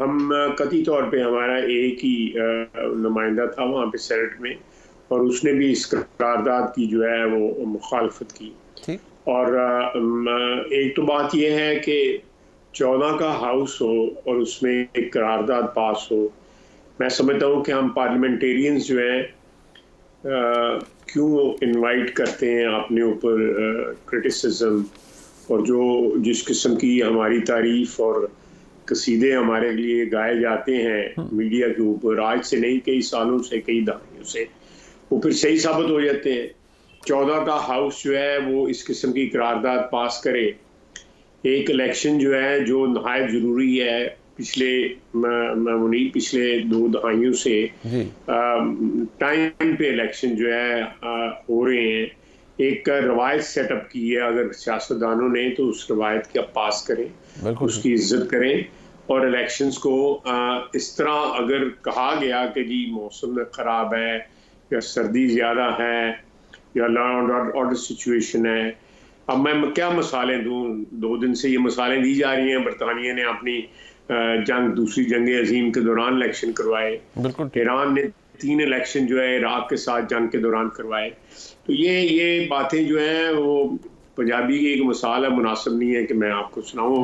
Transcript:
हम कतई तौर पे हमारा एक ही नुमाइंदा था वहाँ पे सेनेट में, और उसने भी इस करारदाद की जो है वो मुखालफत की। ठीक। और एक तो बात यह है कि 14 का हाउस हो और उसमें एक करारदाद पास हो। मैं समझता हूँ कि हम पार्लियामेंटेरियंस जो हैं क्यों इनवाइट करते हैं अपने ऊपर क्रिटिसिज्म, और जो जिस किस्म की हमारी तारीफ और कसीदे हमारे लिए गाए जाते हैं मीडिया के ऊपर, आज से नहीं कई सालों से, कई दहाइयों से, वो फिर सही साबित हो जाते हैं। 14 का हाउस जो है वो इस किस्म की करारदाद पास करे। एक इलेक्शन जो है जो नहायत ज़रूरी है, पिछले 2 दहाइयों से जी। टाइम पे इलेक्शन जो है हो रहे हैं। एक रवायत सेटअप की है, अगर सियासतदानों ने तो उस रवायत की आप पास करें, बिल्कुल ठीक। उसकी इज्जत करें, और इलेक्शंस को इस तरह अगर कहा गया कि जी मौसम ख़राब है या सर्दी ज़्यादा है या लॉ एंड ऑर्डर सिचुएशन है। अब मैं क्या मिसालें दूं, 2 दिन से ये मिसालें दी जा रही हैं। बरतानिया ने अपनी दूसरी जंग अजीम के दौरान इलेक्शन करवाए, बिल्कुल ठीक। ईरान ने 3 इलेक्शन जो है इराक के साथ जंग के दौरान करवाए। तो ये बातें जो हैं वो पंजाबी की एक मिसाल है, मुनासिब नहीं है कि मैं आपको सुनाऊं।